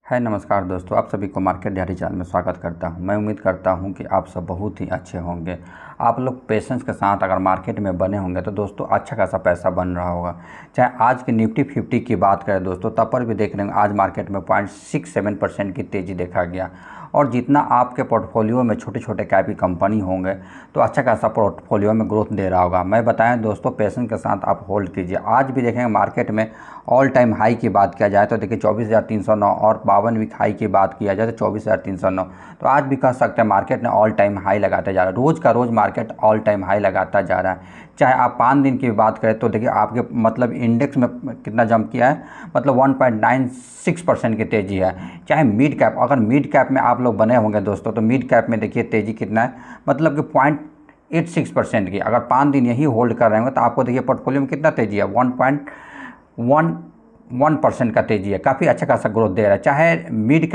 है नमस्कार दोस्तों, आप सभी को मार्केट डायरी चैनल में स्वागत करता हूं। मैं उम्मीद करता हूं कि आप सब बहुत ही अच्छे होंगे। आप लोग पेशेंस के साथ अगर मार्केट में बने होंगे तो दोस्तों अच्छा खासा पैसा बन रहा होगा। चाहे आज की निफ्टी 50 की बात करें दोस्तों, तब पर भी देख रहे हैं आज मार्केट में 0.67% की तेज़ी देखा गया। और जितना आपके पोर्टफोलियो में छोटे छोटे कैप की कंपनी होंगे तो अच्छा खासा पोर्टफोलियो में ग्रोथ दे रहा होगा। मैं बताएं दोस्तों, पेशेंस के साथ आप होल्ड कीजिए। आज भी देखेंगे मार्केट में ऑल टाइम हाई की बात किया जाए तो देखिए 24,309 और 52 वीक हाई की बात किया जाए तो 24,309। तो आज भी कह सकते हैं मार्केट ने ऑल टाइम हाई लगाते जा रहा है। रोज़ का रोज़ मार्केट ऑल टाइम हाई लगाता जा रहा है। चाहे आप 5 दिन की बात करें तो देखिए आपके मतलब इंडेक्स में कितना जंप किया है, मतलब 1.96% की तेज़ी है। चाहे मिड कैप, अगर मिड कैप में आप लोग बने होंगे दोस्तों तो मिड कैप में देखिए तेज़ी कितना है, मतलब कि 0.86% की। अगर 5 दिन यही होल्ड कर रहे होंगे तो आपको देखिए पोर्टफोलियो में कितना तेज़ी है, 1.11% का तेज़ी है। काफ़ी अच्छा खासा ग्रोथ दे रहा है। चाहे मिड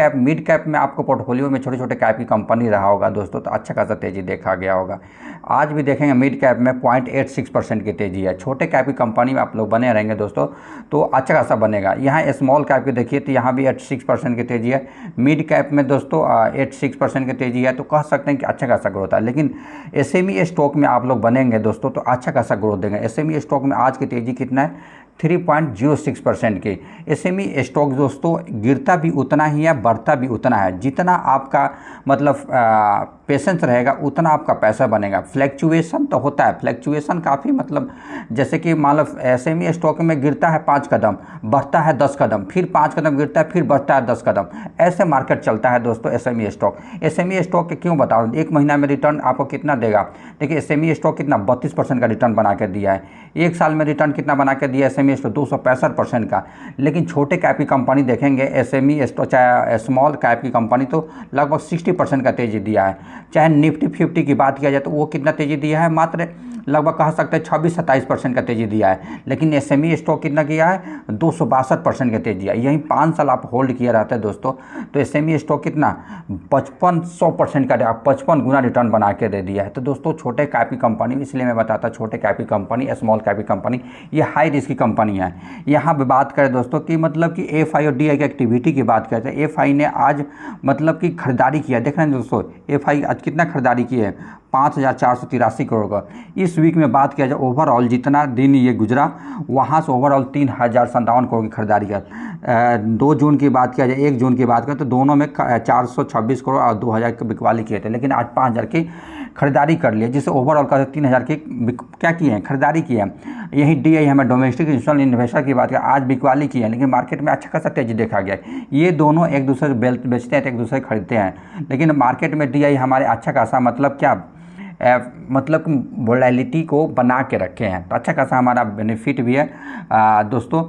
कैप में आपको पोर्टफोलियो में छोटे छोटे कैप की कंपनी रहा होगा दोस्तों तो अच्छा खासा तेज़ी देखा गया होगा। आज भी देखेंगे मिड कैप में 0.86% की तेज़ी है। छोटे कैप की कंपनी में आप लोग बने रहेंगे दोस्तों तो अच्छा खासा बनेगा। यहाँ स्मॉल कैप की देखिए तो यहाँ भी 86% की तेज़ी है। मिड कैप में दोस्तों 86% की तेज़ी है। तो कह सकते हैं कि अच्छा खासा ग्रोथ है। लेकिन एसएमई स्टॉक में आप लोग बनेंगे दोस्तों तो अच्छा खासा ग्रोथ देंगे। एसएमई स्टॉक में आज की तेज़ी कितना है, 3.06% की। एसएमई स्टॉक दोस्तों गिरता भी उतना ही है, बढ़ता भी उतना है। जितना आपका मतलब पेशेंस रहेगा उतना आपका पैसा बनेगा। फ्लैक्चुएशन तो होता है, फ्लैक्चुएशन काफ़ी मतलब जैसे कि मान लो एसएमई स्टॉक में गिरता है 5 कदम, बढ़ता है 10 कदम, फिर 5 कदम गिरता है, फिर बढ़ता है 10 कदम। ऐसे मार्केट चलता है दोस्तों एसएमई स्टॉक। एसएमई स्टॉक के क्यों बताओ, एक महीना में रिटर्न आपको कितना देगा। देखिए एसएमई स्टॉक कितना 32% का रिटर्न बना के दिया है। एक साल में रिटर्न कितना बना के दिया एसएमई स्टॉक, 265% का। लेकिन छोटे कैप की कंपनी देखेंगे एसएमई स्टॉक, चाहे स्मॉल कैप की कंपनी तो लगभग 60% का तेज़ी दिया है। चाहे निफ्टी 50 की बात किया जाए तो वो कितना तेज़ी दिया है, मात्र लगभग कह सकते हैं 26-27% का तेज़ी दिया है। लेकिन एसएमई स्टॉक कितना किया है, 262% का तेज़ी है। यही 5 साल आप होल्ड किए रहते हैं दोस्तों तो एसएमई स्टॉक कितना 55-100% का 55 गुना रिटर्न बना के दे दिया है। तो दोस्तों छोटे कैप की कंपनी, इसलिए मैं बताता छोटे कैप की कंपनी, स्मॉल कैप की कंपनी, ये हाई रिस्क की कंपनी है। यहाँ पे बात करें दोस्तों कि मतलब कि एफआई और डीआई की एक्टिविटी की बात करते हैं। एफआई ने आज मतलब कि खरीदारी किया, देख रहे हैं दोस्तों एफआई आज कितना खरीदारी की है, 5,483 करोड़ का। इस वीक में बात किया जाए ओवरऑल जितना दिन ये गुजरा वहाँ से ओवरऑल 3,057 करोड़ की खरीदारी किया। 2 जून की बात किया जाए, 1 जून की बात करें तो दोनों में 426 करोड़ और 2,000 की बिकवाली किए थे। लेकिन आज 5,000 की खरीदारी कर लिया, जिससे ओवरऑल का 3,000 की क्या किए हैं, खरीदारी की है। यही डीआई हमें डोमेस्टिक इंस्टीट्यूशनल इन्वेस्टर की बात करें, आज बिकवाली की है। लेकिन मार्केट में अच्छा खासा तेजी देखा गया। ये दोनों एक दूसरे से बेचते हैं तो एक दूसरे से खरीदते हैं। लेकिन मार्केट में डीआई हमारे अच्छा खासा मतलब क्या मतलब वोलेटिलिटी को बना के रखे हैं, तो अच्छा खासा हमारा बेनिफिट भी है दोस्तों।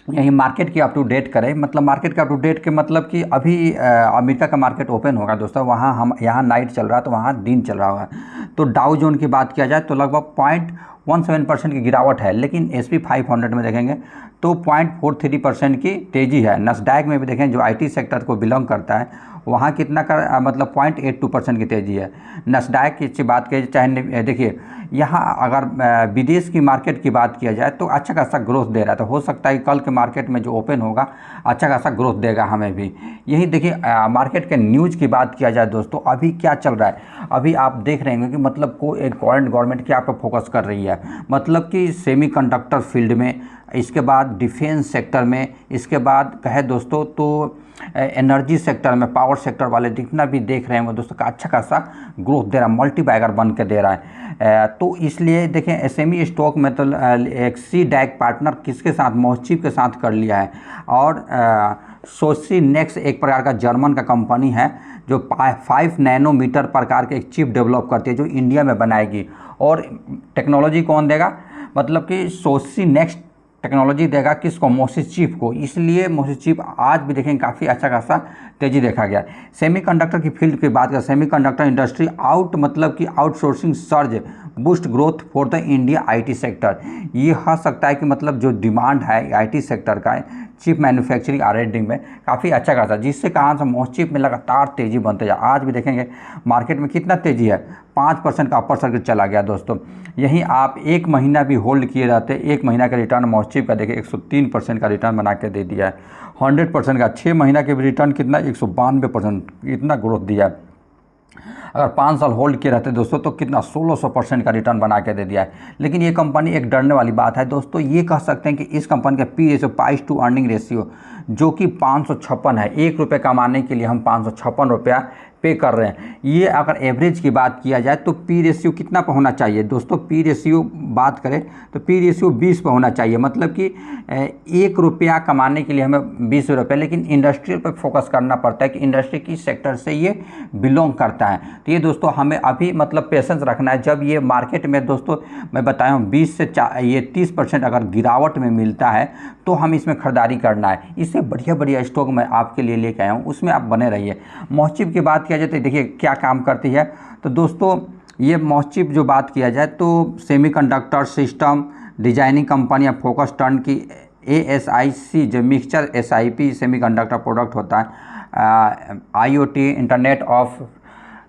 यही मार्केट की अप टू डेट करें, मतलब मार्केट का अप टू डेट के मतलब कि अभी अमेरिका का मार्केट ओपन होगा दोस्तों, वहाँ हम यहाँ नाइट चल रहा है तो वहाँ दिन चल रहा होगा। तो डाउ जोन की बात किया जाए तो लगभग 0.17% की गिरावट है। लेकिन SP 500 में देखेंगे तो 0.43% की तेज़ी है। नस्डैक में भी देखें जो IT सेक्टर को बिलोंग करता है वहाँ कितना का मतलब 0.82% की तेज़ी है। नस्डैक की बात की चाहे देखिए यहाँ अगर विदेश की मार्केट की बात किया जाए तो अच्छा खासा ग्रोथ दे रहा है। तो हो सकता है कि कल के मार्केट में जो ओपन होगा अच्छा खासा ग्रोथ देगा हमें भी। यही देखिए मार्केट के न्यूज़ की बात किया जाए दोस्तों, अभी क्या चल रहा है, अभी आप देख रहे हैं कि मतलब को एक गवर्नमेंट क्या पे फोकस कर रही है, मतलब कि सेमीकंडक्टर फील्ड में, इसके बाद डिफेंस सेक्टर में, इसके बाद कहे दोस्तों तो एनर्जी सेक्टर में, पावर सेक्टर वाले जितना भी देख रहे हैं दोस्तों का अच्छा खासा ग्रोथ दे रहा है, मल्टीबैगर बन के दे रहा है। तो इसलिए देखें एसएमई स्टॉक में तो एक सी डैक पार्टनर किसके साथ, मोहचिप के साथ कर लिया है। और सोसी नेक्स्ट एक प्रकार का जर्मन का कंपनी है जो 5 नैनोमीटर प्रकार के एक चिप डेवलप करती है जो इंडिया में बनाएगी। और टेक्नोलॉजी कौन देगा, मतलब कि सोसी नेक्स्ट टेक्नोलॉजी देगा किसको, मोसिस चिप को। इसलिए मोसिस चिप आज भी देखेंगे काफ़ी अच्छा खासा तेज़ी देखा गया। सेमीकंडक्टर की फील्ड की बात करें, सेमीकंडक्टर इंडस्ट्री मतलब कि outsourcing surge boost growth for the India IT sector. ये हो सकता है कि मतलब जो डिमांड है IT सेक्टर का है, चिप मैन्युफैक्चरिंग R&D में काफ़ी अच्छा खासा, जिससे कहाँ से मोस्टचिप में लगातार तेज़ी बनते जा। आज भी देखेंगे मार्केट में कितना तेज़ी है, 5% का अपर सर्किट चला गया दोस्तों। यहीं आप एक महीना भी होल्ड किए रहते, एक महीना का रिटर्न मोस्टचिप का देखिए 103% का रिटर्न बना के दे दिया है। 100% का 6 महीना के भी रिटर्न कितना, 192% इतना ग्रोथ दिया है। अगर 5 साल होल्ड किए रहते दोस्तों तो कितना 1600% का रिटर्न बना के दे दिया है। लेकिन ये कंपनी एक डरने वाली बात है दोस्तों, ये कह सकते हैं कि इस कंपनी का P ratio, price to earning ratio, जो कि 556 है। ₹1 कमाने के लिए हम 556 रुपया पे कर रहे हैं। ये अगर एवरेज की बात किया जाए तो पी रेशियो कितना पर होना चाहिए दोस्तों, पी रेशियो बात करें तो पी रेशियो 20 पर होना चाहिए। मतलब कि ₹1 कमाने के लिए हमें 20 रुपये, लेकिन इंडस्ट्रियल पर फोकस करना पड़ता है कि इंडस्ट्री की सेक्टर से ये बिलोंग करता है। तो ये दोस्तों हमें अभी मतलब पेशेंस रखना है। जब ये मार्केट में दोस्तों मैं बताया हूँ 20 से 30% अगर गिरावट में मिलता है तो हम इसमें खरीदारी करना है। इससे बढ़िया बढ़िया स्टॉक मैं आपके लिए लेके आया हूँ, उसमें आप बने रहिए। मोस्टचिप की बात किया जाए तो देखिए क्या काम करती है। तो दोस्तों ये मोस्टचिप जो बात किया जाए तो सेमीकंडक्टर सिस्टम डिजाइनिंग कंपनी या फोकस टर्न की ASIC जो मिक्सचर SIP सेमीकंडक्टर प्रोडक्ट होता है, IoT इंटरनेट ऑफ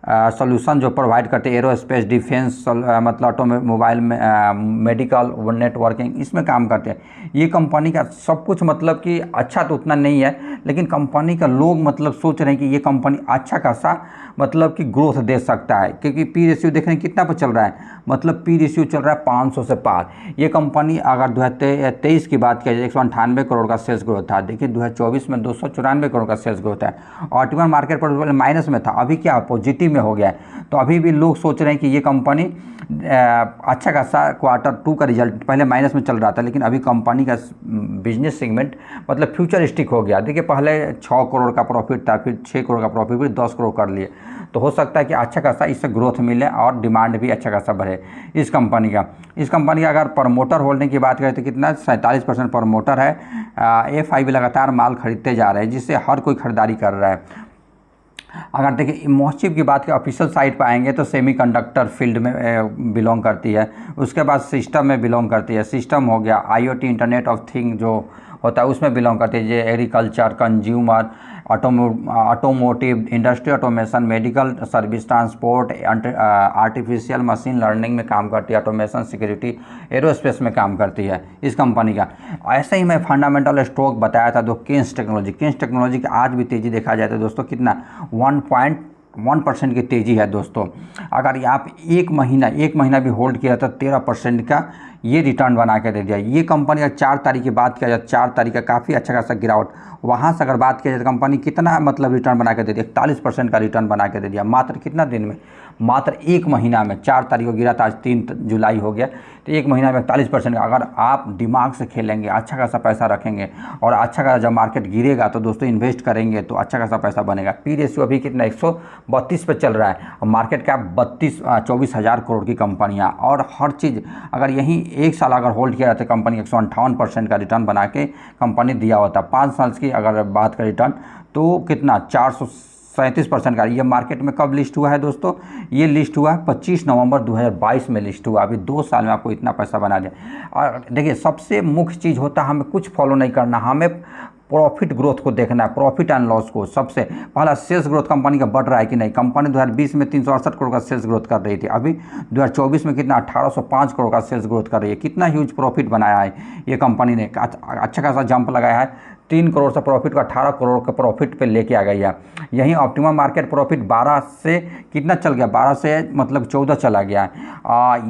सॉल्यूशन जो प्रोवाइड करते हैं, एरोस्पेस डिफेंस मतलब ऑटोमोबाइल में मेडिकल नेटवर्किंग, इसमें काम करते हैं। ये कंपनी का सब कुछ मतलब कि अच्छा तो उतना नहीं है, लेकिन कंपनी का लोग मतलब सोच रहे हैं कि ये कंपनी अच्छा खासा मतलब कि ग्रोथ दे सकता है, क्योंकि पी रेशियो देख रहे हैं कितना पर चल रहा है, मतलब पी रेशियो चल रहा है 500 से पार। ये कंपनी अगर 2023 की बात किया जाए 198 करोड़ का सेल्स ग्रोथ था। देखिए 2024 में 294 करोड़ का सेल्स ग्रोथ है। ऑप्टिमम मार्केट पर माइनस में था, अभी क्या पॉजिटिव में हो गया है। तो अभी भी लोग सोच रहे हैं कि ये कंपनी अच्छा खासा Q2 का रिजल्ट, पहले माइनस में चल रहा था लेकिन अभी कंपनी का बिजनेस सेगमेंट मतलब फ्यूचरिस्टिक हो गया। देखिए पहले 6 करोड़ का प्रॉफिट था, फिर 6 करोड़ का प्रॉफिट, फिर 10 करोड़ कर लिए। तो हो सकता है कि अच्छा खासा इससे ग्रोथ मिले और डिमांड भी अच्छा खासा बढ़े इस कंपनी का। इस कंपनी का अगर प्रमोटर होल्डिंग की बात करें तो कितना 47% प्रमोटर है। FI भी लगातार माल खरीदते जा रहे हैं, जिससे हर कोई खरीदारी कर रहा है। अगर देखिए मोस्टचिप की बात करें ऑफिशियल साइट पर आएंगे तो सेमीकंडक्टर फील्ड में बिलोंग करती है। उसके बाद सिस्टम में बिलोंग करती है। सिस्टम हो गया IoT इंटरनेट ऑफ थिंग जो होता है उसमें बिलोंग करती है। ये agriculture, consumer, automotive, industry automation, medical service, transport, artificial machine learning में काम करती है, ऑटोमेशन, सिक्योरिटी, एरोस्पेस में काम करती है इस कंपनी का। ऐसे ही मैं फंडामेंटल स्टॉक बताया था, केन्स टेक्नोलॉजी की आज भी तेज़ी देखा जाए तो दोस्तों कितना 1.1% की तेज़ी है दोस्तों। अगर आप एक महीना भी होल्ड किया तो 13% का ये रिटर्न बना के दे दिया। ये कंपनी अगर 4 तारीख की बात किया जाए, 4 तारीख का काफ़ी अच्छा खासा गिरावट, वहाँ से अगर बात किया जाए तो कंपनी कितना मतलब रिटर्न बना के दे दिया, 41% का रिटर्न बना के दे दिया मात्र कितना दिन में, मात्र एक महीना में। 4 तारीख को गिरा था, आज 3 जुलाई हो गया, तो एक महीना में 41% का। अगर आप दिमाग से खेलेंगे, अच्छा खासा पैसा रखेंगे और अच्छा खासा जब मार्केट गिरेगा तो दोस्तों इन्वेस्ट करेंगे तो अच्छा खासा पैसा बनेगा। पी रेशियो अभी कितना 132 पे चल रहा है और मार्केट कैप 24,000 करोड़ की कंपनियाँ। और हर चीज़ अगर यहीं एक साल अगर होल्ड किया जाता है कंपनी 158% का रिटर्न बना के कंपनी दिया होता। 5 साल की अगर बात करें रिटर्न तो कितना 437% का। ये मार्केट में कब लिस्ट हुआ है दोस्तों, ये लिस्ट हुआ है 25 नवंबर 2022 में लिस्ट हुआ। अभी 2 साल में आपको इतना पैसा बना दिया। और देखिए सबसे मुख्य चीज़ होता है हमें कुछ फॉलो नहीं करना, हमें प्रॉफिट ग्रोथ को देखना है, प्रॉफिट एंड लॉस को। सबसे पहला सेल्स ग्रोथ कंपनी का बढ़ रहा है कि नहीं। कंपनी 2020 में 368 करोड़ का सेल्स ग्रोथ कर रही थी, अभी 2024 में कितना 1805 करोड़ का सेल्स ग्रोथ कर रही है। कितना ह्यूज प्रॉफिट बनाया है ये कंपनी ने, अच्छा खासा जंप लगाया है। 3 करोड़ से प्रॉफिट को 18 करोड़ का प्रॉफिट पे लेके आ गई है। यहीं ऑप्टिमम मार्केट प्रॉफिट 12 से कितना चल गया, 12 से मतलब 14 चला गया है।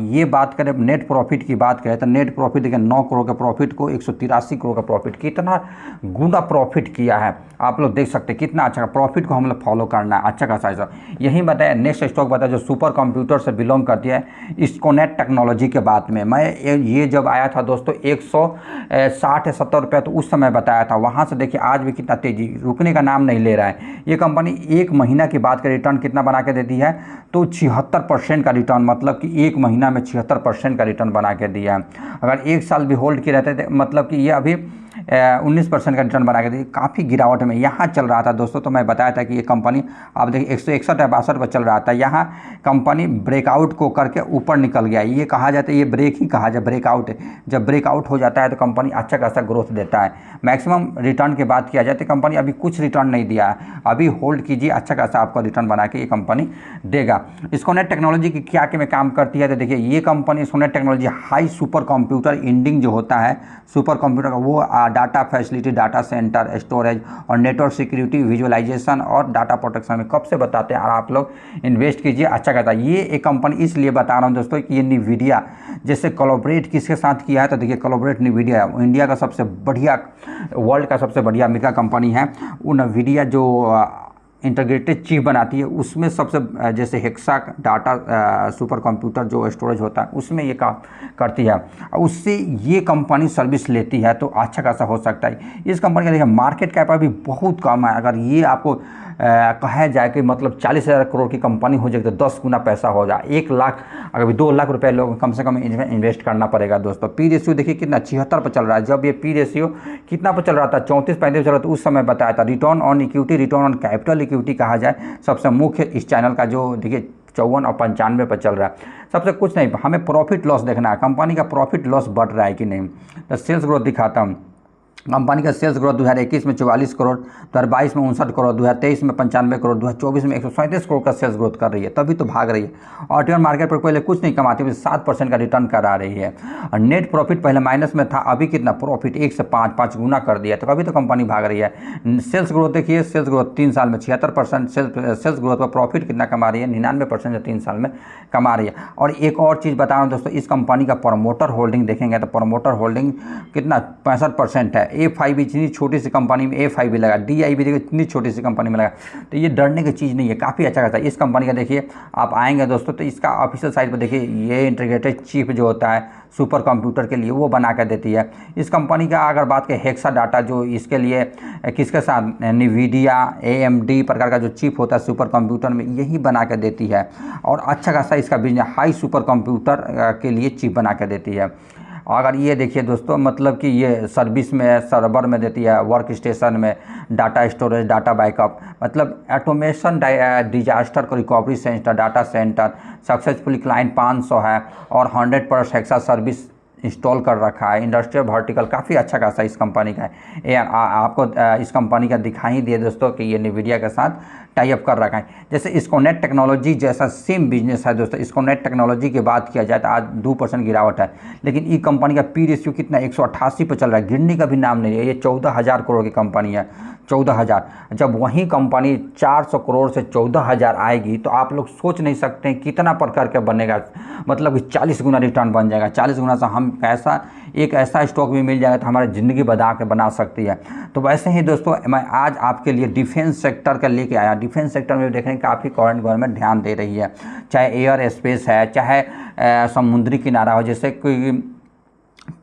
ये बात करें नेट प्रॉफिट की बात करें तो नेट प्रॉफिट देखिए 9 करोड़ के प्रॉफिट को 183 करोड़ का प्रॉफिट, कितना गुना प्रॉफिट किया है आप लोग देख सकते हैं। कितना अच्छा प्रॉफिट को हम लोग फॉलो करना है, अच्छा खासा ऐसा। यही बताया नेक्स्ट स्टॉक बताया जो सुपर कंप्यूटर से बिलोंग करती है, इसकोनेट टेक्नोलॉजी के बात में। मैं ये जब आया था दोस्तों 160 या 70 रुपये, तो उस समय बताया था। वहाँ से देखिए आज भी कितना तेज़ी, रुकने का नाम नहीं ले रहा है। ये कंपनी एक महीना की बात करें रिटर्न कितना बना के देती है तो 76% का रिटर्न, मतलब कि एक महीना में 76% का रिटर्न बना के दिया है। अगर एक साल भी होल्ड किए रहते थे मतलब कि ये अभी 19% का रिटर्न बना के दी, काफ़ी गिरावट में यहाँ चल रहा था दोस्तों। तो मैं बताया था कि ये कंपनी आप देखिए 161 या 62 पर चल रहा था, यहाँ कंपनी ब्रेकआउट को करके ऊपर निकल गया। ये कहा जाता है, ये ब्रेक ही कहा जाए, ब्रेकआउट है। जब ब्रेकआउट हो जाता है तो कंपनी अच्छा खासा ग्रोथ देता है। मैक्सिमम रिटर्न की बात किया जाए तो कंपनी अभी कुछ रिटर्न नहीं दिया है, अभी होल्ड कीजिए, अच्छा खासा आपको रिटर्न बना के ये कंपनी देगा। इस्कोनेट टेक्नोलॉजी की क्या में काम करती है तो देखिए ये company Esconet technology high super computer इंडिंग जो होता है सुपर कंप्यूटर का, वो data facility, data centre, storage और नेटवर्क सिक्योरिटी, विजुअलाइजेशन और डाटा प्रोटेक्शन में कब से बताते हैं, और आप लोग इन्वेस्ट कीजिए, अच्छा कहता है। ये एक कंपनी इसलिए बता रहा हूँ दोस्तों कि ये NVIDIA जैसे कोलैबोरेट किसके साथ किया है तो देखिए कोलैबोरेट NVIDIA इंडिया का सबसे बढ़िया, वर्ल्ड का सबसे बढ़िया मेगा कंपनी है। वो NVIDIA जो इंटीग्रेटेड चिप बनाती है उसमें सबसे, जैसे हेक्सा डाटा सुपर कंप्यूटर जो स्टोरेज होता है उसमें ये काम करती है, उससे ये कंपनी सर्विस लेती है तो अच्छा खासा हो सकता है। इस कंपनी का देखिए मार्केट कैप अभी बहुत कम है। अगर ये आपको कहा जाए कि मतलब 40,000 करोड़ की कंपनी हो जाए तो 10 गुना पैसा हो जाए, 1 लाख, अगर 2 लाख रुपए लोग कम से कम इन्वेस्ट करना पड़ेगा दोस्तों। पी रेशियो देखिए कितना 76 पर चल रहा है। जब ये पी रेशियो कितना पर चल रहा था, 34-35 चल रहा था, उस समय बताया था। Return on equity, return on capital equity कहा जाए सबसे मुख्य इस चैनल का, जो देखिए 54 और 95 पर चल रहा है। सबसे कुछ नहीं, हमें प्रॉफिट लॉस देखना है, कंपनी का प्रॉफिट लॉस बढ़ रहा है कि नहीं। तो सेल्स ग्रोथ दिखाता हूँ। कंपनी का सेल्स ग्रोथ 2021 में 44 करोड़, 2022 में 59 करोड़, 2023 में 95 करोड़, 2024 में 137 करोड़ का सेल्स ग्रोथ कर रही है, तभी तो भाग रही है। और रिटर्न मार्केट पर पहले कुछ नहीं कमाती हुई 7% का रिटर्न करा रही है। और नेट प्रॉफिट पहले माइनस में था, अभी कितना प्रॉफिट 1 से 5 गुना कर दिया, तो अभी तो कंपनी भाग रही है। सेल्स ग्रोथ देखिए, सेल्स ग्रोथ 3 साल में 76%, सेल्स ग्रोथ पर प्रॉफिट कितना कमा रही है, 99% से 3 साल में कमा रही है। और एक और चीज़ बता रहा हूँ दोस्तों, इस कंपनी का प्रमोटर होल्डिंग देखेंगे तो प्रमोटर होल्डिंग कितना 65% है। A5 इतनी छोटी सी कंपनी में A5 भी लगा, DI भी देखिए इतनी छोटी सी कंपनी में लगा, तो ये डरने की चीज़ नहीं है, काफ़ी अच्छा खासा। इस कंपनी का देखिए आप आएंगे दोस्तों तो इसका ऑफिशियल साइट पर देखिए ये इंटीग्रेटेड चिप जो होता है सुपर कंप्यूटर के लिए वो बना कर देती है। इस कंपनी का अगर बात करें हेक्सा डाटा, जो इसके लिए किसके साथ NVIDIA AMD प्रकार का जो चिप होता है सुपर कंप्यूटर में, यही बना कर देती है। और अच्छा खासा इसका बिजनेस हाई सुपर कंप्यूटर के लिए चिप बना कर देती है। अगर ये देखिए दोस्तों, मतलब कि ये सर्विस में, सर्वर में देती है, वर्क स्टेशन में, डाटा स्टोरेज, डाटा बैकअप, मतलब ऑटोमेशन, डिजास्टर को recovery centre, data centre, successfully client 500 है और 100% हेक्सा सर्विस इंस्टॉल कर रखा है। इंडस्ट्रियल वर्टिकल काफ़ी अच्छा खासा इस कंपनी का है। ये आपको इस कंपनी का दिखाई दिए दोस्तों कि ये NVIDIA के साथ टाई अप कर रखा है। जैसे इस्कोनेट टेक्नोलॉजी जैसा सेम बिजनेस है दोस्तों। इस्कोनेट टेक्नोलॉजी की बात किया जाए तो आज 2% गिरावट है, लेकिन ये कंपनी का पी रेशियो कितना 188 पर चल रहा है, गिरने का भी नाम नहीं है। ये 14,000 करोड़ की कंपनी है, 14,000। जब वही कंपनी 400 करोड़ से 14,000 आएगी तो आप लोग सोच नहीं सकते हैं कितना प्रकार का बनेगा, मतलब कि 40 गुना रिटर्न बन जाएगा। 40 गुना से हम एक ऐसा स्टॉक भी मिल जाएगा तो हमारी ज़िंदगी बना सकती है। तो वैसे ही दोस्तों मैं आज आपके लिए डिफेंस सेक्टर का लेके आया। डिफेंस सेक्टर में देखने काफ़ी करंट गवर्नमेंट ध्यान दे रही है, चाहे एयर स्पेस है, चाहे समुद्री किनारा हो, जैसे कोई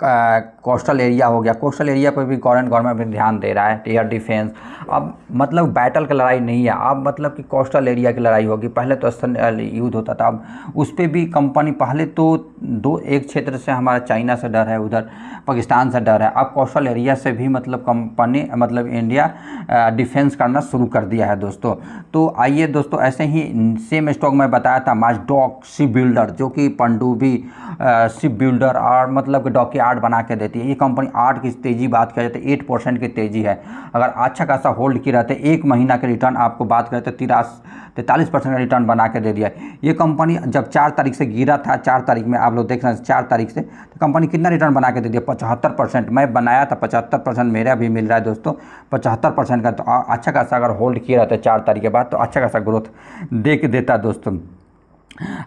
कोस्टल एरिया हो गया, कोस्टल एरिया पर भी गवर्नमेंट ध्यान दे रहा है। एयर डिफेंस अब मतलब बैटल की लड़ाई नहीं है, अब मतलब कि कोस्टल एरिया की लड़ाई होगी। पहले तो स्थल युद्ध होता था, अब उस पर भी कंपनी, पहले तो एक क्षेत्र से हमारा चाइना से डर है, उधर पाकिस्तान से डर है, अब कोस्टल एरिया से भी मतलब कंपनी, मतलब इंडिया डिफेंस करना शुरू कर दिया है दोस्तों। तो आइए दोस्तों, ऐसे ही सेम स्टॉक में बताया था माजडॉक शिप बिल्डर, जो कि पनडुब्बी शिप बिल्डर और मतलब कि डॉकयार्ड बना के देती है। ये कंपनी 8 की तेज़ी बात किया जाए तो 8% की तेज़ी है। अगर अच्छा खासा होल्ड की रहते, 1 महीना के रिटर्न आपको बात करें तो 43% का रिटर्न बना के दे दिया। ये कंपनी जब 4 तारीख से गिरा था, 4 तारीख में आप लोग देख रहे हैं 4 तारीख से, तो कंपनी कितना रिटर्न बना के दे दिया, 75%। मैं बनाया था 75%, मेरा भी मिल रहा है दोस्तों 75% का। तो अच्छा खासा अगर होल्ड किया रहता है 4 तारीख के बाद तो अच्छा खासा ग्रोथ दे के देता है दोस्तों।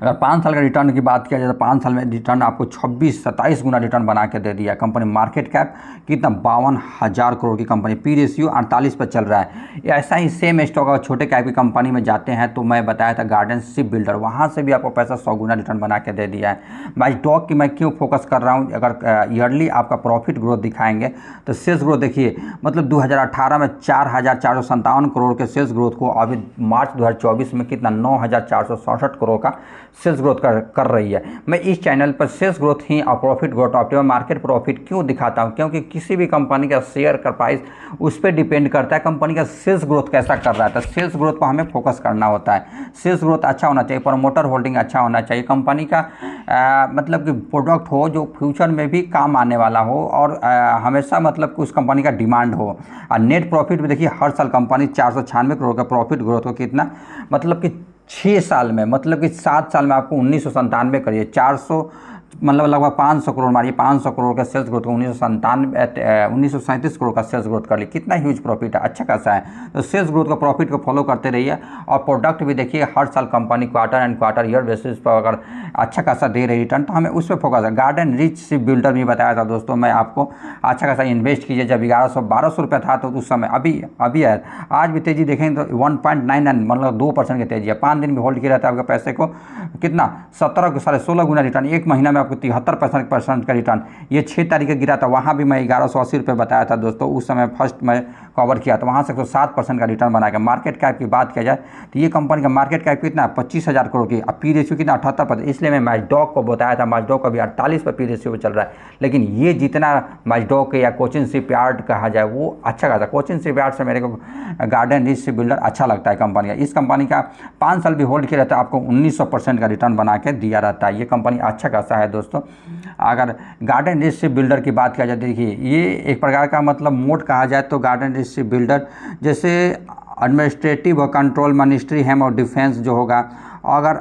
अगर 5 साल का रिटर्न की बात किया जाए तो 5 साल में रिटर्न आपको 26-27 गुना रिटर्न बना के दे दिया। कंपनी मार्केट कैप कितना 52,000 करोड़ की कंपनी, पी रेशियो 48 पर चल रहा है। ऐसा ही सेम स्टॉक अगर छोटे कैप की कंपनी में जाते हैं तो मैं बताया था गार्डन शिप बिल्डर, वहाँ से भी आपको पैसा 100 गुना रिटर्न बना के दे दिया है। भाई स्टॉक की मैं क्यों फोकस कर रहा हूँ, अगर ईयरली आपका प्रॉफिट ग्रोथ दिखाएंगे तो सेल्स ग्रोथ देखिए, मतलब 2018 में 4,457 करोड़ के सेल्स ग्रोथ को अभी मार्च 2024 में कितना 9,467 करोड़ का सेल्स ग्रोथ कर रही है। मैं इस चैनल पर सेल्स ग्रोथ ही और profit growth, optimum market profit क्यों दिखाता हूँ, क्योंकि किसी भी कंपनी का शेयर का प्राइस उस पर डिपेंड करता है कंपनी का सेल्स ग्रोथ कैसा कर रहा है। तो सेल्स ग्रोथ पर हमें फोकस करना होता है। सेल्स ग्रोथ अच्छा होना चाहिए, प्रमोटर होल्डिंग अच्छा होना चाहिए, कंपनी का मतलब कि प्रोडक्ट हो जो फ्यूचर में भी काम आने वाला हो और हमेशा मतलब कि उस कंपनी का डिमांड हो। और नेट प्रॉफिट भी देखिए हर साल कंपनी 496 करोड़ का प्रॉफिट ग्रोथ हो, कितना मतलब कि 6 साल में, मतलब कि 7 साल में आपको 1997 करिए 400 मतलब लगभग 500 करोड़ मारिए, 500 करोड़ का सेल्स ग्रोथ, 1937 करोड़ का सेल्स ग्रोथ कर ली, कितना ह्यूज प्रॉफिट है, अच्छा खासा है। तो सेल्स ग्रोथ का प्रॉफिट को फॉलो करते रहिए। और प्रोडक्ट भी देखिए हर साल company quarter and quarter year basis पर अगर अच्छा खासा दे रही रिटर्न तो हमें उस पर फोकस है। गार्डन रिच शिप बिल्डर भी बताया था दोस्तों मैं आपको, अच्छा खासा इन्वेस्ट कीजिए। जब 1100-1200 रुपये था तो उस समय अभी है, आज भी तेज़ी देखेंगे तो 1.99 मतलब 2% की तेज़ी है। 5 दिन भी होल्ड किया रहता है आपके पैसे को कितना 16 गुना रिटर्न, एक महीना में आपको 73% का रिटर्न। ये 6 तारीख का गिरा था, वहाँ भी मैं 1180 रुपये बताया था दोस्तों, उस समय फर्स्ट मैं कवर किया था, वहाँ से 107% का रिटर्न बनाया। मार्केट कैप की बात किया जाए तो ये कंपनी का मार्केट कैप कितना है 25,000 करोड़ की, अब पी रेशियो कितना 78%। इसलिए मैं मैचडॉग को बताया था, मैचडॉग का भी 48 पर पी रेशियो चल रहा है। लेकिन ये जितना मैचडॉग के या कोचिन शिपयार्ड कहा जाए वो अच्छा खासा, कोचिन शिपयार्ड से मेरे को गार्डन रिच शिप बिल्डर अच्छा लगता है कंपनी का। इस कंपनी का 5 साल भी होल्ड किया रहता है आपको 1900% का रिटर्न बना के दिया रहता है। ये कंपनी अच्छा खासा है दोस्तों। अगर गार्डन रिच शिप बिल्डर की बात किया जाए, देखिए ये एक प्रकार का मतलब मोड कहा जाए तो गार्डन रिच शिप बिल्डर जैसे एडमिनिस्ट्रेटिव और कंट्रोल मिनिस्ट्री है और डिफेंस जो होगा, अगर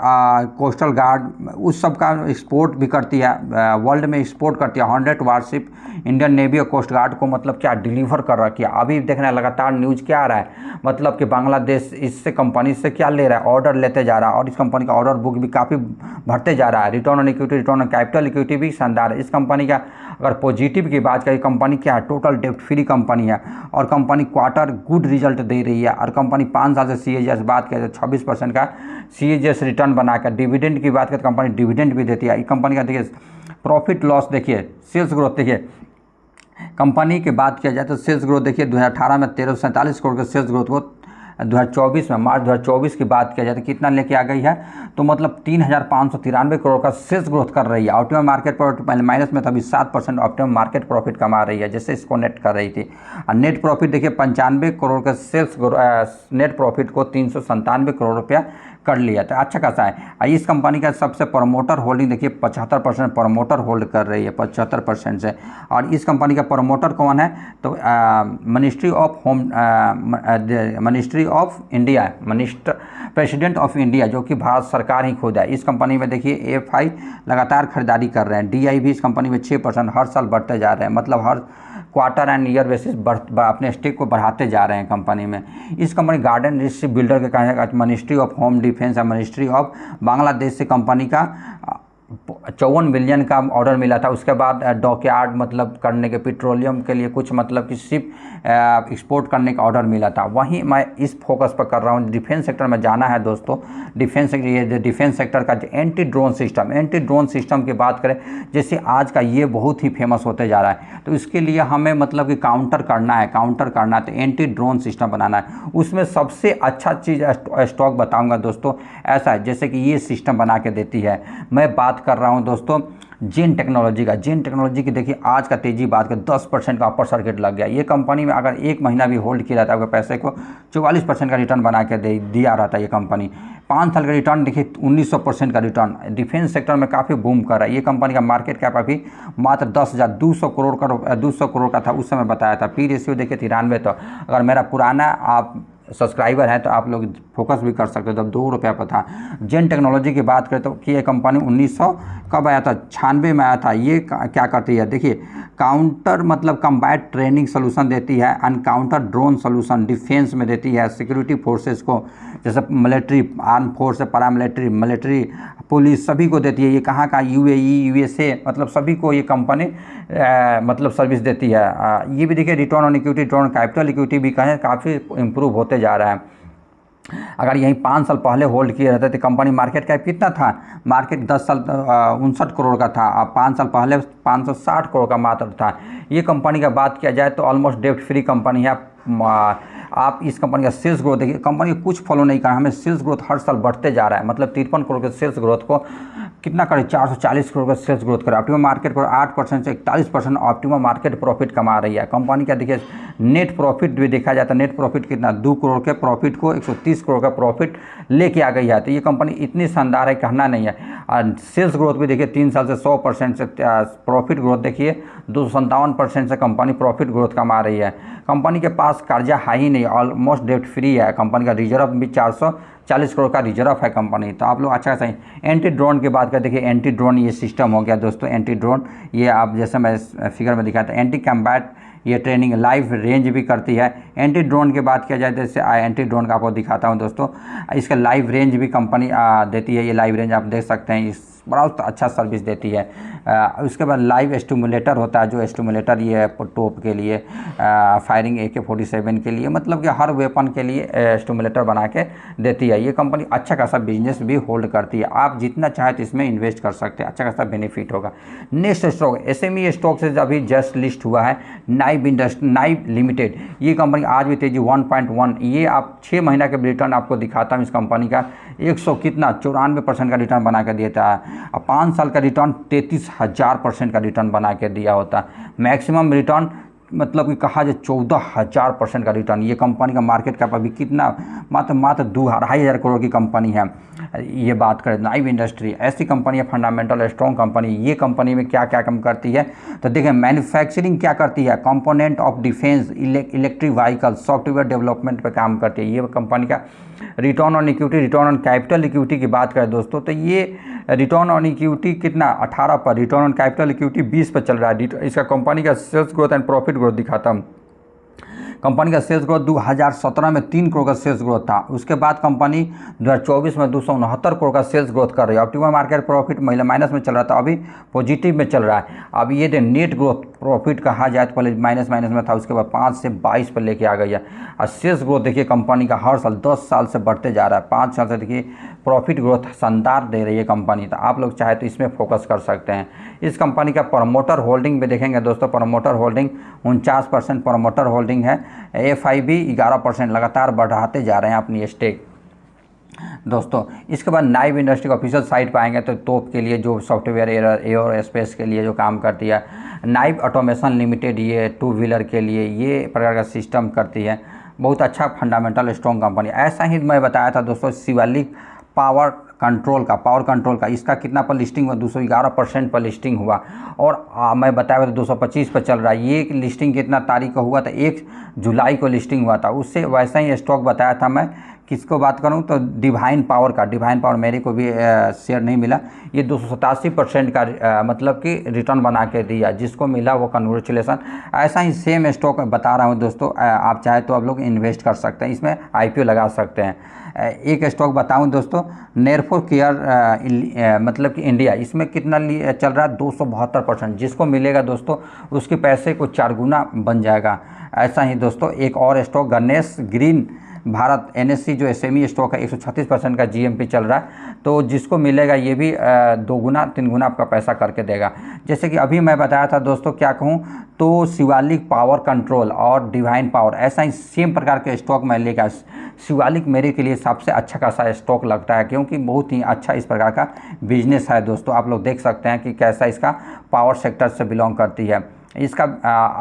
कोस्टल गार्ड उस सब का एक्सपोर्ट भी करती है, वर्ल्ड में एक्सपोर्ट करती है। 100 वारशिप इंडियन नेवी और कोस्ट गार्ड को मतलब क्या डिलीवर कर रखी है। अभी देखना है लगातार न्यूज़ क्या आ रहा है, मतलब कि बांग्लादेश इससे कंपनी से क्या ले रहा है, ऑर्डर लेते जा रहा है और इस कंपनी का ऑर्डर बुक भी काफ़ी बढ़ते जा रहा है। Return on equity, return on capital equity भी शानदार है इस कंपनी का। अगर पॉजिटिव की बात करें, कंपनी क्या है टोटल डेप्ट फ्री कंपनी है और कंपनी क्वार्टर गुड रिजल्ट दे रही है और कंपनी 5 साल से CAGR बात करें तो 26% का CAGR रिटर्न बनाकर, डिविडेंड की बात करें तो कंपनी डिविडेंड भी देती है। इस कंपनी का देखिए प्रॉफिट लॉस देखिए, सेल्स ग्रोथ देखिए, कंपनी की बात किया जाए तो सेल्स ग्रोथ देखिए 2018 में 1347 करोड़ के सेल्स ग्रोथ को 2024 में मार्च 2024 की बात किया जाए तो कितना लेके आ गई है, तो मतलब 3593 करोड़ का सेल्स ग्रोथ कर रही है। ऑप्टिमम मार्केट प्रॉफिट पहले माइनस में था, अभी 7% ऑप्टिमम मार्केट प्रॉफिट कमा रही है, जैसे इसको नेट कर रही थी। और नेट प्रॉफिट देखिए 95 करोड़ का सेल्स नेट प्रॉफिट को 397 करोड़ रुपया कर लिया, तो अच्छा खासा है। इस कंपनी का सबसे प्रमोटर होल्डिंग देखिए 75% प्रमोटर होल्ड कर रही है 75% से। और इस कंपनी का प्रमोटर कौन है तो ministry of India, president of India जो कि भारत सरकार ही खुद है। इस कंपनी में देखिए FI लगातार खरीदारी कर रहे हैं, DI भी इस कंपनी में 6% हर साल बढ़ते जा रहे हैं, मतलब हर क्वार्टर एंड ईयर बेसिस अपने स्टेक को बढ़ाते जा रहे हैं कंपनी में। इस company garden rich ship builder के कहा मिनिस्ट्री ऑफ होम डिफेंस और मिनिस्ट्री ऑफ बांग्लादेश से कंपनी का 54 बिलियन का ऑर्डर मिला था। उसके बाद डॉकयार्ड मतलब करने के, पेट्रोलियम के लिए कुछ मतलब कि शिप एक्सपोर्ट करने का ऑर्डर मिला था। वहीं मैं इस फोकस पर कर रहा हूँ, डिफेंस सेक्टर में जाना है दोस्तों। डिफेंस सेक्टर का एंटी ड्रोन सिस्टम की बात करें, जैसे आज का ये बहुत ही फेमस होते जा रहा है, तो इसके लिए हमें मतलब कि काउंटर करना है तो एंटी ड्रोन सिस्टम बनाना है। उसमें सबसे अच्छा चीज़ स्टॉक बताऊँगा दोस्तों, ऐसा है जैसे कि ये सिस्टम बना के देती है। मैं बात कर रहा हूं दोस्तों जेन टेक्नोलॉजी की। देखिए आज का तेजी बात कर 10% का अपर सर्किट लग गया। ये कंपनी में अगर एक महीना भी होल्ड किया जाता है आपके पैसे को 44% का रिटर्न बना के दिया रहा था ये कंपनी। 5 साल का रिटर्न देखिए 1900% का रिटर्न। डिफेंस सेक्टर में काफ़ी बूम कर रहा है। ये कंपनी का मार्केट कैप अभी मात्र 10,200 करोड़ का था, उस समय बताया था। पी रेशियो देखिए 93। तो अगर मेरा पुराना आप सब्सक्राइबर है तो आप लोग फोकस भी कर सकते हो, तब 2 रुपये पर था। जेन टेक्नोलॉजी की बात करें तो कि ये कंपनी 1900 कब आया था 96 में आया था। ये क्या करती है देखिए, काउंटर मतलब कम्बैट ट्रेनिंग सोल्यूशन देती है, अनकाउंटर ड्रोन सोल्यूशन डिफेंस में देती है, सिक्योरिटी फोर्सेस को जैसे military arm force, paramilitary, military, police सभी को देती है। ये कहाँ का UAE USA मतलब सभी को ये कंपनी मतलब सर्विस देती है। ये भी देखिए return on equity, return on capital equity भी कहें काफ़ी इम्प्रूव होते जा रहा है। अगर यहीं 5 साल पहले होल्ड किए रहते तो कंपनी मार्केट कैप कितना था, मार्केट 10 साल 59 करोड़ का था, अब 5 साल पहले 560 करोड़ का मात्र था। ये कंपनी का बात किया जाए तो ऑलमोस्ट डेप्ट फ्री कंपनी है। आप इस कंपनी का सेल्स ग्रोथ देखिए, कंपनी कुछ फॉलो नहीं करा, हमें सेल्स ग्रोथ हर साल बढ़ते जा रहा है। मतलब 53 करोड़ के सेल्स ग्रोथ को कितना करे, 440 करोड़ का सेल्स ग्रोथ करे। ऑप्टिमम मार्केट पर 8% से 41% ऑप्टिमम मार्केट प्रॉफिट कमा रही है कंपनी का। देखिए नेट प्रॉफिट भी देखा जाता है, नेट प्रॉफिट कितना, 2 करोड़ के प्रॉफिट को 130 करोड़ का प्रॉफिट लेके आ गई है। तो ये कंपनी इतनी शानदार है, कहना नहीं है। और सेल्स ग्रोथ भी देखिए 3 साल से 100% से, प्रॉफिट ग्रोथ देखिए 257% से कंपनी प्रॉफिट ग्रोथ कमा रही है। कंपनी के पास कर्जा है ही नहीं, ऑलमोस्ट डेट फ्री है। कंपनी का रिजर्व भी 440 करोड़ का रिजर्व है कंपनी। तो आप लोग अच्छा सही। एंटी ड्रोन की बात करें, देखिए एंटी ड्रोन ये सिस्टम हो गया दोस्तों। एंटी ड्रोन ये आप जैसे मैं फिगर में दिखाता, एंटी कम्बैट ये ट्रेनिंग लाइव रेंज भी करती है। एंटी ड्रोन की बात किया जाए, जैसे एंटी ड्रोन का आपको दिखाता हूं दोस्तों। इसका लाइव रेंज भी कंपनी देती है। ये लाइव रेंज आप देख सकते हैं, इस बहुत अच्छा सर्विस देती है। उसके बाद लाइव एस्टिमुलेटर होता है, जो एस्टिमुलेटर ये है टोप के लिए, फायरिंग AK-47 के लिए, मतलब कि हर वेपन के लिए एस्टिमुलेटर बना के देती है। ये कंपनी अच्छा खासा बिजनेस भी होल्ड करती है। आप जितना चाहे तो इसमें इन्वेस्ट कर सकते हैं, अच्छा खासा बेनिफिट होगा। नेक्स्ट स्टॉक SME स्टॉक से अभी जस्ट लिस्ट हुआ है नाइब लिमिटेड। ये कंपनी आज भी तेजी 1.1, ये आप 6 महीना के रिटर्न आपको दिखाता हूँ। इस कंपनी का 100 कितना 94% का रिटर्न बना के देता है। अब 5 साल का रिटर्न 33,000% का रिटर्न बना के दिया होता। मैक्सिमम रिटर्न मतलब कि कहा जाए 14,000% का रिटर्न। ये कंपनी का मार्केट कैप अभी कितना, मात्र 2,500 करोड़ की कंपनी है। ये बात करें नाइव इंडस्ट्री, ऐसी कंपनी है फंडामेंटल स्ट्रॉन्ग कंपनी। ये कंपनी में क्या क्या काम करती है तो देखिए, मैन्युफैक्चरिंग क्या करती है, component of defence, electric vehicle, software development पे काम करती है ये कंपनी का। Return on equity, return on capital equity की बात करें दोस्तों, तो ये रिटर्न ऑन इक्विटी कितना 18 पर, रिटर्न ऑन कैपिटल इक्विटी 20 पर चल रहा है। इसका कंपनी का sales growth and profit growth दिखाता हूँ। कंपनी का सेल्स ग्रोथ 2017 में 3 करोड़ का सेल्स ग्रोथ था। उसके बाद कंपनी 2024 में 269 करोड़ का सेल्स ग्रोथ कर रही है। ऑप्टिमम मार्केट प्रॉफिट महिला माइनस में चल रहा था, अभी पॉजिटिव में चल रहा है। अब ये दे नेट ग्रोथ प्रॉफिट कहा जाए तो पहले माइनस में था, उसके बाद 5 से 22 पर लेके आ गई है। और सेल्स ग्रोथ देखिए कंपनी का हर साल 10 साल से बढ़ते जा रहा है। 5 साल से देखिए प्रॉफिट ग्रोथ शानदार दे रही है कंपनी। तो आप लोग चाहे तो इसमें फोकस कर सकते हैं। इस कंपनी का प्रमोटर होल्डिंग भी देखेंगे दोस्तों, प्रमोटर होल्डिंग 49% प्रमोटर होल्डिंग है। FIB 11% लगातार बढ़ाते जा रहे हैं अपनी स्टेक दोस्तों। इसके बाद नाइव इंडस्ट्री का ऑफिशियल साइट पाएंगे तो तोप के लिए जो सॉफ्टवेयर एयर स्पेस के लिए जो काम करती है। नाइव ऑटोमेशन लिमिटेड ये 2 व्हीलर के लिए ये प्रकार का सिस्टम करती है। बहुत अच्छा फंडामेंटल स्ट्रॉन्ग कंपनी। ऐसा ही मैं बताया था दोस्तों शिवालिक पावर कंट्रोल का इसका कितना पर लिस्टिंग हुआ, 211% पर लिस्टिंग हुआ। और मैं बताया था 225 पर चल रहा है। ये लिस्टिंग कितना तारीख को हुआ था, 1 जुलाई को लिस्टिंग हुआ था। उससे वैसा ही स्टॉक बताया था मैं। किसको बात करूं तो डिवाइन पावर मेरे को भी शेयर नहीं मिला। ये 287% का मतलब कि रिटर्न बना के दिया, जिसको मिला वो कंग्रेचुलेसन। ऐसा ही सेम स्टॉक बता रहा हूं दोस्तों, आप चाहे तो आप लोग इन्वेस्ट कर सकते हैं, इसमें IPO लगा सकते हैं। एक स्टॉक बताऊं दोस्तों, नेरफोर केयर मतलब कि इंडिया, इसमें कितना चल रहा है 272%। जिसको मिलेगा दोस्तों उसके पैसे को 4 गुना बन जाएगा। ऐसा ही दोस्तों एक और stock Ganesh green Bharat NSE जो SME स्टॉक है 136% का GMP चल रहा है। तो जिसको मिलेगा ये भी 2 गुना 3 गुना आपका पैसा करके देगा। जैसे कि अभी मैं बताया था दोस्तों, क्या कहूँ तो शिवालिक पावर कंट्रोल और डिवाइन पावर, ऐसा ही सेम प्रकार के स्टॉक मैं लेकर। शिवालिक मेरे के लिए सबसे अच्छा खासा स्टॉक लगता है, क्योंकि बहुत ही अच्छा इस प्रकार का बिजनेस है दोस्तों। आप लोग देख सकते हैं कि कैसा इसका पावर सेक्टर से बिलोंग करती है। इसका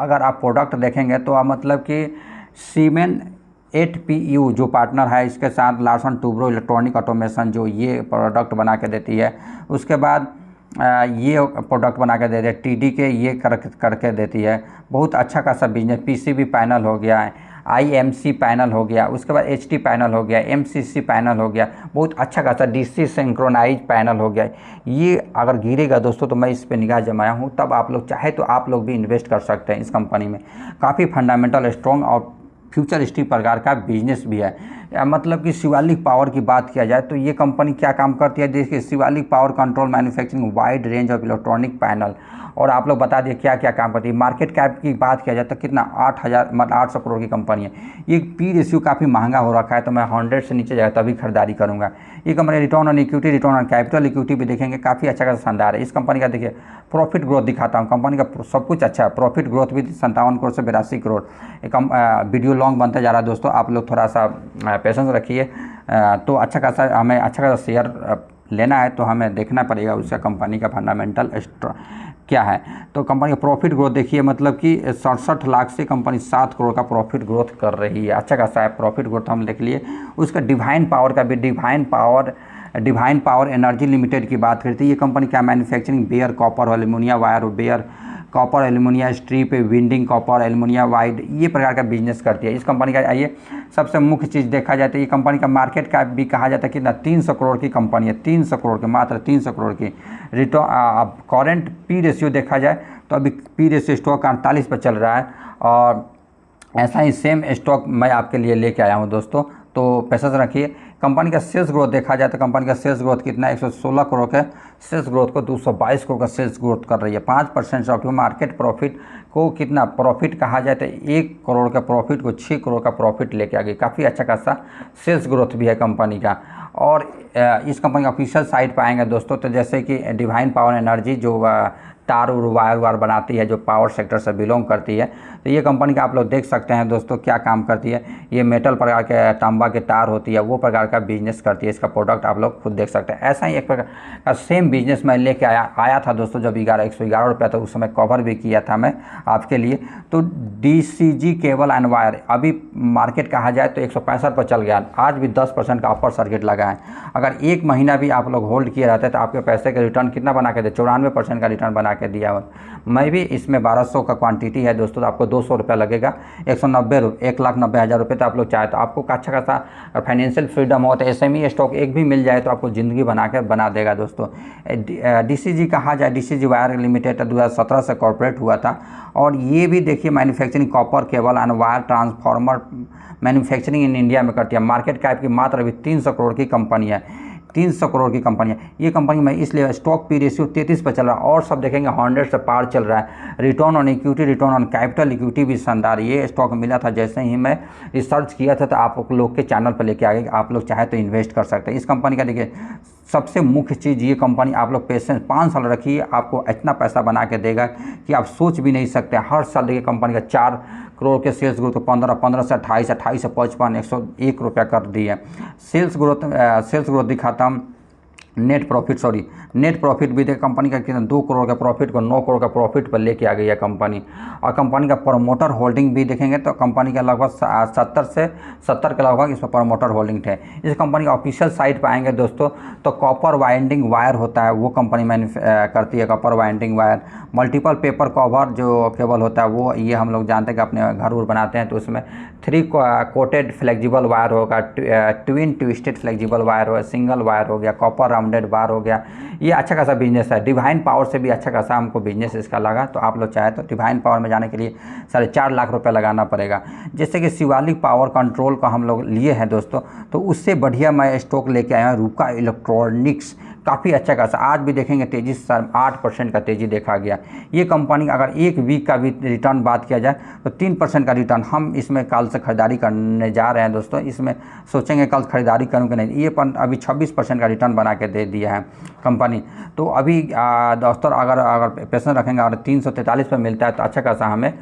अगर आप प्रोडक्ट देखेंगे तो मतलब कि सीमेन 8PU जो पार्टनर है, इसके साथ लार्सन टुब्रो इलेक्ट्रॉनिक ऑटोमेशन जो ये प्रोडक्ट बना के देती है। उसके बाद ये प्रोडक्ट बना के देती है TDK, ये करके देती है। बहुत अच्छा खासा बिजनेस। PCB पैनल हो गया, IMC पैनल हो गया, उसके बाद HT पैनल हो गया, MCC पैनल हो गया, बहुत अच्छा खासा DC सिंक्रोनाइज पैनल हो गया। ये अगर गिरेगा दोस्तों तो मैं इस पे निगाह जमाया हूँ, तब आप लोग चाहे तो आप लोग भी इन्वेस्ट कर सकते हैं इस कंपनी में। काफ़ी फंडामेंटल स्ट्रॉन्ग और फ्यूचरिस्टिक प्रकार का बिजनेस भी है। मतलब कि शिवालिक पावर की बात किया जाए तो ये कंपनी क्या काम करती है, देखिए Shivalik power control manufacturing wide range of electronic panel. और आप लोग बता दिए क्या क्या काम करती है। मार्केट कैप की बात किया जाए तो कितना 800 करोड़ की कंपनी है। ये पी रेशियो काफ़ी महंगा हो रखा है, तो मैं 100 से नीचे जाए तभी खरीदारी करूँगा। ये company return on equity, return on capital equity भी देखेंगे काफ़ी अच्छा खासा शानदार है। इस कंपनी का देखिए प्रॉफिट ग्रोथ दिखाता हूँ, कंपनी का सब कुछ अच्छा है। प्रॉफिट ग्रोथ भी 57 करोड़ से 82 करोड़। एक वीडियो लॉन्ग बनते जा रहा है दोस्तों, आप लोग थोड़ा सा पेशेंस रखिए। तो अच्छा खासा हमें अच्छा खासा शेयर लेना है तो हमें देखना पड़ेगा उसका कंपनी का फंडामेंटल क्या है। तो कंपनी का प्रॉफिट ग्रोथ देखिए, मतलब कि 67 लाख से कंपनी 7 करोड़ का प्रॉफिट ग्रोथ कर रही है। अच्छा खासा है प्रॉफिट ग्रोथ, हम लिख लिए। उसका डिवाइन पावर का भी, डिवाइन पावर एनर्जी लिमिटेड की बात करती है। ये कंपनी क्या manufacturing bare copper aluminium wire, bare copper aluminium strip, winding copper aluminium wide, ये प्रकार का बिजनेस करती है। इस कंपनी का आइए सबसे मुख्य चीज़ देखा जाए तो ये कंपनी का मार्केट कैप भी कहा जाता है कितना, 300 करोड़ की कंपनी है। 300 करोड़ की, मात्र 300 करोड़ की। रिटर्न अब करंट पी रेशियो देखा जाए तो अभी पी रेशियो स्टॉक 48 पर चल रहा है। और ऐसा ही सेम स्टॉक मैं आपके लिए लेके आया हूँ दोस्तों, तो पैसा रखिए। कंपनी का सेल्स ग्रोथ देखा जाए तो कंपनी का सेल्स ग्रोथ कितना, 116 करोड़ के सेल्स ग्रोथ को 222 करोड़ का सेल्स ग्रोथ कर रही है। 5% ऑफ मार्केट प्रॉफिट को कितना प्रॉफिट कहा जाए तो 1 करोड़ का प्रॉफिट को 6 करोड़ का प्रॉफिट लेके आ गई। काफ़ी अच्छा खासा सेल्स ग्रोथ भी है कंपनी का। और इस कंपनी का ऑफिशियल साइट पाएंगे दोस्तों, तो जैसे कि डिवाइन पावर एनर्जी जो तार और वायर बनाती है, जो पावर सेक्टर से बिलोंग करती है, तो ये कंपनी का आप लोग देख सकते हैं दोस्तों क्या काम करती है। ये मेटल प्रकार के तांबा के तार होती है, वो प्रकार का बिजनेस करती है। इसका प्रोडक्ट आप लोग खुद देख सकते हैं। ऐसा ही एक प्रकार का सेम बिजनेस मैं लेके आया था दोस्तों, जब 111 रुपये था उस समय कवर भी किया था मैं आपके लिए। तो DCG केबल एंड वायर अभी मार्केट कहा जाए तो 165 पर चल गया, आज भी 10% का अपर सर्किट लगा है। अगर एक महीना भी आप लोग होल्ड किए रहते तो आपके पैसे का रिटर्न कितना बना के दे, 94% का रिटर्न बना के दिया हुआ। मैं भी इसमें 1200 का क्वांटिटी है दोस्तों, तो आपको 200 रुपये लगेगा। 1,90,000 रुपये तो आप लोग चाहे तो आपको अच्छा खासा फाइनेंशियल फ्रीडम हो तो SME स्टॉक एक भी मिल जाए तो आपको ज़िंदगी बना देगा दोस्तों। DCG कहा जाए, DCG वायर लिमिटेड 2017 से कॉर्पोरेट हुआ था। और ये भी देखिए manufacturing copper cable and wire transformer manufacturing in India में करती है। मार्केट कैप की मात्र अभी 300 करोड़ की कंपनी है। 300 करोड़ की कंपनी है ये कंपनी में, इसलिए स्टॉक पी रेशियो 33 पर चल रहा है। और सब देखेंगे 100 से पार चल रहा है। Return on equity, return on capital equity भी शानदार। ये स्टॉक मिला था जैसे ही मैं रिसर्च किया था, तो आप लोग के चैनल पर लेके आ गए, आप लोग चाहे तो इन्वेस्ट कर सकते हैं। इस कंपनी का देखिए सबसे मुख्य चीज़, ये कंपनी आप लोग पेशेंस 5 साल रखिए, आपको इतना पैसा बना के देगा कि आप सोच भी नहीं सकते। हर साल देखिए कंपनी का 4 करोड़ के सेल्स ग्रोथ को 15 से 28, 28 से 55, 101 रुपया कर दिए। सेल्स ग्रोथ दिखाता हूँ। नेट प्रॉफिट भी देखिए कंपनी का कितना, 2 करोड़ का प्रॉफिट को 9 करोड़ का प्रॉफिट पर लेके आ गई है कंपनी। और कंपनी का प्रमोटर होल्डिंग भी देखेंगे तो कंपनी का लगभग 70 के लगभग इस पर प्रमोटर होल्डिंग थे। इस कंपनी का ऑफिशियल साइट पाएंगे दोस्तों, तो कॉपर वाइंडिंग वायर होता है वो कंपनी करती है। Copper winding wire, multiple paper cover जो केबल होता है वो, ये हम लोग जानते हैं कि अपने घर उर बनाते हैं तो उसमें 3 कोटेड फ्लेक्सिबल वायर होगा, ट्विन ट्विस्टेड फ्लेक्सिबल वायर होगा, सिंगल वायर हो गया, कॉपर राउंडेड बार हो गया। ये अच्छा खासा बिजनेस है। डिवाइन पावर से भी अच्छा खासा हमको बिजनेस इसका लगा, तो आप लोग चाहे तो डिवाइन पावर में जाने के लिए 4.5 लाख रुपए लगाना पड़ेगा। जैसे कि शिवालिक पावर कंट्रोल का हम लोग लिए हैं दोस्तों, तो उससे बढ़िया मैं स्टॉक लेके आया हूँ रूका इलेक्ट्रॉनिक्स। काफ़ी अच्छा खासा आज भी देखेंगे तेज़ी 8% का तेज़ी देखा गया। ये कंपनी अगर एक वीक का भी रिटर्न बात किया जाए तो 3% का रिटर्न, हम इसमें कल से खरीदारी करने जा रहे हैं दोस्तों। इसमें सोचेंगे कल खरीदारी करूँ कि नहीं। ये अभी 26% का रिटर्न बना के दे दिया है कंपनी। तो अभी दोस्तों अगर पेशेंस रखेंगे, अगर 343 पर मिलता है तो अच्छा खासा हमें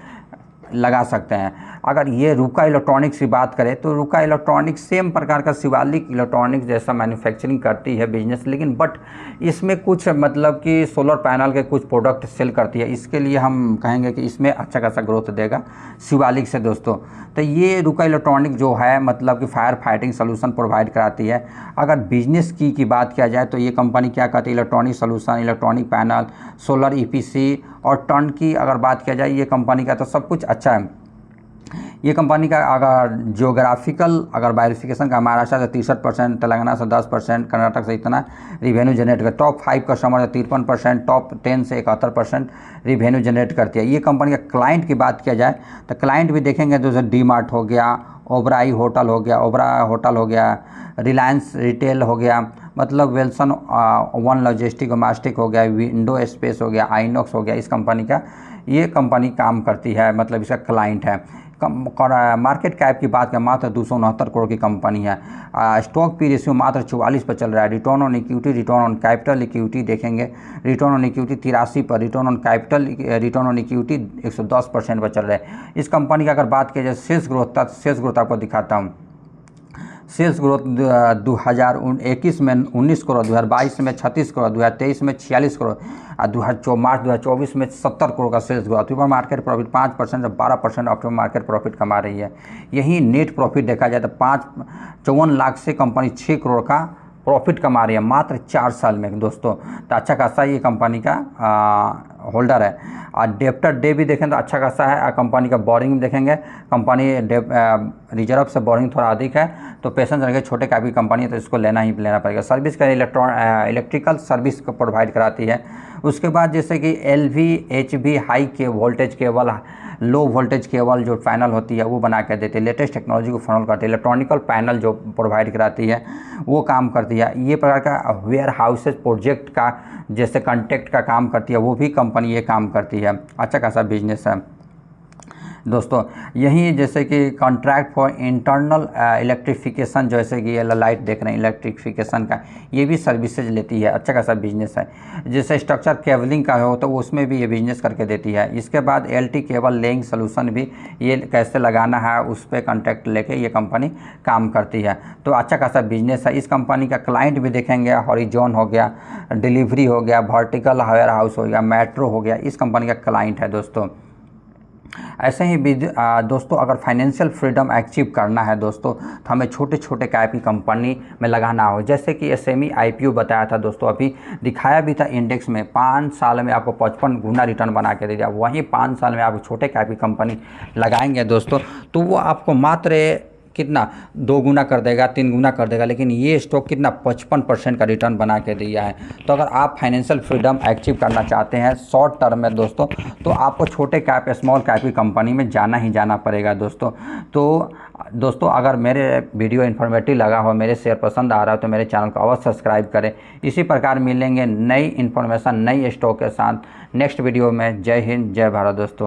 लगा सकते हैं। अगर ये रूका इलेक्ट्रॉनिक्स की बात करें तो रूका इलेक्ट्रॉनिक्स सेम प्रकार का शिवालिक इलेक्ट्रॉनिक्स जैसा मैन्युफैक्चरिंग करती है बिजनेस, लेकिन बट इसमें कुछ मतलब कि सोलर पैनल के कुछ प्रोडक्ट सेल करती है। इसके लिए हम कहेंगे कि इसमें अच्छा खासा ग्रोथ देगा शिवालिक से दोस्तों। तो ये रूका इलेक्ट्रॉनिक जो है मतलब कि फायर फाइटिंग सोल्यूशन प्रोवाइड कराती है। अगर बिजनेस की बात किया जाए तो ये कंपनी क्या करती है, electronic solution, electronic panel, solar EPC और टर्न की अगर बात किया जाए ये कंपनी का तो सब कुछ अच्छा है। ये कंपनी का अगर जियोग्राफिकल अगर वेरिफिकेशन का महाराष्ट्र से 63%, तेलंगाना से 10%, कर्नाटक से इतना रिवेन्यू जनरेट कर, टॉप 5 कस्टमर से 53%, टॉप 10 से 71% रिवेन्यू जनरेट करती है। ये कंपनी का क्लाइंट की बात किया जाए तो क्लाइंट भी देखेंगे तो जैसे DMart हो गया ओबराई होटल हो गया, ओबरा होटल हो गया, रिलायंस रिटेल हो गया, मतलब विल्सन वन लॉजिस्टिक मास्टिक हो गया, विंडो स्पेस हो गया, आइनॉक्स हो गया। इस कंपनी का ये कंपनी काम करती है, मतलब इसका क्लाइंट है। मार्केट कैप की बात करें मात्र 269 करोड़ की कंपनी है। स्टॉक पी रेशियो मात्र 44 पर चल रहा है। Return on equity, return on capital equity देखेंगे, रिटर्न ऑन इक्विटी 83 पर, return on capital, return on equity 110% पर चल रहा है। इस कंपनी की अगर बात की जाए सेल्स ग्रोथ आपको दिखाता हूँ। सेल्स ग्रोथ 2021 में 19 करोड़, 2022 में 36 करोड़, 2023 में 46 करोड़ और मार्च 2024 में 70 करोड़ का सेल्स ग्रोथ। अक्टूबर मार्केट प्रॉफिट 5% से 12% अक्टूबर मार्केट प्रॉफिट कमा रही है। यही नेट प्रॉफिट देखा जाए तो 54 लाख से कंपनी 6 करोड़ का प्रॉफिट कमा रही है मात्र 4 साल में दोस्तों। तो अच्छा खासा ये कंपनी का होल्डर है। और डेप्टर डे भी देखें तो अच्छा खासा है। कंपनी का बोरिंग भी देखेंगे, कंपनी रिजर्व से बोरिंग थोड़ा अधिक है, तो पेशेंस रखें। छोटे कैप की कंपनी है तो इसको लेना पड़ेगा। सर्विस का इलेक्ट्रिकल सर्विस को प्रोवाइड कराती है। उसके बाद जैसे कि LV HV हाई के voltage cable, low voltage cable जो पैनल होती है वो बना कर देती है। लेटेस्ट टेक्नोलॉजी को फनल करती है। इलेक्ट्रॉनिकल पैनल जो प्रोवाइड कराती है वो काम करती है। ये प्रकार का वेयर हाउसेज प्रोजेक्ट का जैसे कॉन्ट्रैक्ट का काम करती है, वो भी कंपनी ये काम करती है। अच्छा खासा बिजनेस है दोस्तों। यही जैसे कि कॉन्ट्रैक्ट फॉर इंटरनल इलेक्ट्रिफिकेशन, जैसे कि ये लाइट देख रहे हैं इलेक्ट्रिफिकेशन का, ये भी सर्विसेज लेती है। अच्छा खासा बिजनेस है। जैसे स्ट्रक्चर केबलिंग का हो तो उसमें भी ये बिजनेस करके देती है। इसके बाद LT केबल लेइंग सोल्यूशन भी, ये कैसे लगाना है उस पर कॉन्ट्रैक्ट लेके ये कंपनी काम करती है। तो अच्छा खासा बिजनेस है। इस कंपनी का क्लाइंट भी देखेंगे, हॉरिजॉन हो गया, डिलीवरी हो गया, वर्टिकल वेयर हाउस हो गया, मेट्रो हो गया, इस कंपनी का क्लाइंट है दोस्तों। ऐसे ही दोस्तों अगर फाइनेंशियल फ्रीडम अचीव करना है दोस्तों, तो हमें छोटे छोटे कैप की कंपनी में लगाना हो। जैसे कि SME IPO बताया था दोस्तों, अभी दिखाया भी था इंडेक्स में 5 साल में आपको 55 गुना रिटर्न बना के दे दिया। वहीं 5 साल में आप छोटे कैप की कंपनी लगाएंगे दोस्तों, तो वो आपको मात्र कितना 2 गुना कर देगा, 3 गुना कर देगा। लेकिन ये स्टॉक कितना 55% का रिटर्न बना के दिया है। तो अगर आप फाइनेंशियल फ्रीडम अचीव करना चाहते हैं शॉर्ट टर्म में दोस्तों, तो आपको छोटे कैप स्मॉल कैप की कंपनी में जाना ही जाना पड़ेगा दोस्तों। तो दोस्तों अगर मेरे वीडियो इन्फॉर्मेटिव लगा हो, मेरे शेयर पसंद आ रहा हो, तो मेरे चैनल को अवश्य सब्सक्राइब करें। इसी प्रकार मिलेंगे नई इन्फॉर्मेशन नई स्टॉक के साथ नेक्स्ट वीडियो में। जय हिंद, जय भारत दोस्तों।